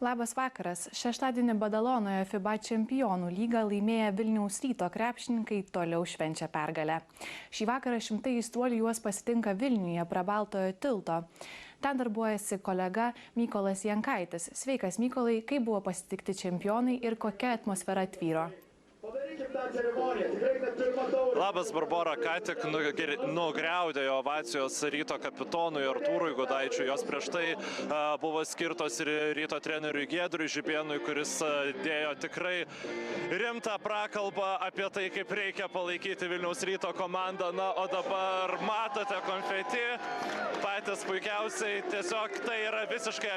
Labas vakaras. Šeštadienį Badalonoje FIBA čempionų lygą laimėję Vilniaus Ryto krepšininkai toliau švenčia pergalę. Šį vakarą šimtai aistruolių juos pasitinka Vilniuje prie Baltojo tilto. Ten darbuojasi kolega Mykolas Jankaitis. Sveikas Mykolai, kaip buvo pasitikti čempionai ir kokia atmosfera tvyro? Labas, Barbora, ką tik nugriaudėjo ovacijos Ryto kapitonui Artūrui Gudaičiui. Jos prieš tai buvo skirtos ir Ryto treneriui Giedriui Žibėnui, kuris dėjo tikrai rimtą prakalbą apie tai, kaip reikia palaikyti Vilniaus Ryto komandą. Na, o dabar matote konfeti, patys puikiausiai. Tiesiog tai yra visiškai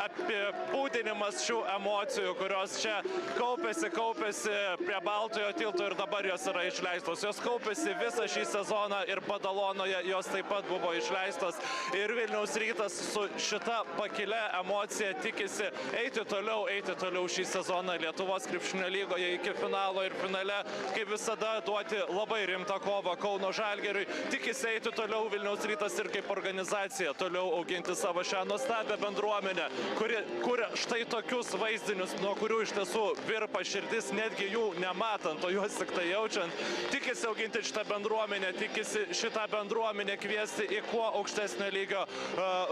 apibūdinimas šių emocijų, kurios čia kaupėsi prie Baltojo tilto ir dabar jos yra išleistos. Jos kaupėsi visą šį sezoną ir Badalonoje jos taip pat buvo išleistos. Ir Vilniaus Rytas su šita pakilia emocija tikisi eiti toliau šį sezoną Lietuvos krepšinio lygoje iki finalo ir finale, kaip visada, duoti labai rimtą kovą Kauno Žalgiriui. Tikisi eiti toliau Vilniaus Rytas ir kaip organizacija toliau auginti savo šią nuostabią bendruomenę, kuri kuria štai tokius vaizdinius, nuo kurių iš tiesų virpa širdis, netgi jų nematant, o juos tik tai jaučiant. Tikisi auginti šitą bendruomenę, tikisi šitą bendruomenę kviesti į kuo aukštesnio lygio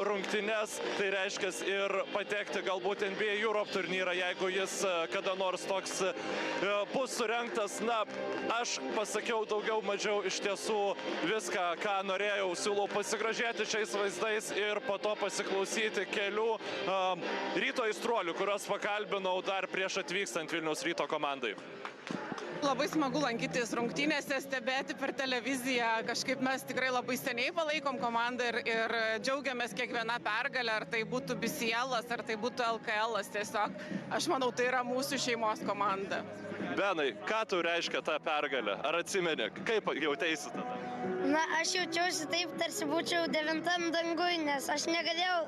rungtynes. Tai reiškia ir patekti galbūt NBA Europe turnyrą, jeigu jis kada nors toks bus surengtas. Na, aš pasakiau daugiau mažiau iš tiesų viską, ką norėjau. Siūlau pasigrožėti šiais vaizdais ir po to pasiklausyti kelių Ryto aistruolių, kuriuos pakalbinau dar prieš atvykstant Vilniaus Ryto komandai. Labai smagu lankytis rungtynėse, stebėti per televiziją. Kažkaip mes tikrai labai seniai palaikom komandą ir džiaugiamės kiekvieną pergalę, ar tai būtų BCL-as, ar tai būtų LKL-as. Tiesiog, aš manau, tai yra mūsų šeimos komanda. Benai, ką tau reiškia ta pergalė? Ar atsimeni, kaip jauteisi tada? Na, aš jaučiausi taip, tarsi būčiau 9 dangui, nes aš negalėjau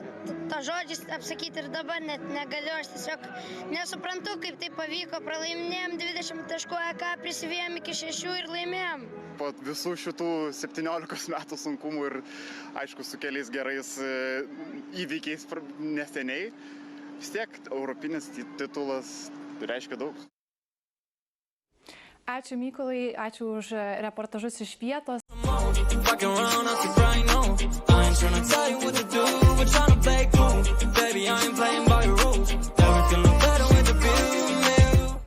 to žodžiais apsakyti ir dabar net negaliu. Aš tiesiog nesuprantu, kaip tai pavyko. Pralaiminėjom 20 taškų, prisivėjom iki 6 ir laimėjom. Po visų šitų 17 metų sunkumų ir, aišku, su keliais gerais įvykiais neseniai, vis tiek europinis titulas reiškia daug. Ačiū Mykolai, ačiū už reportažus iš vietos.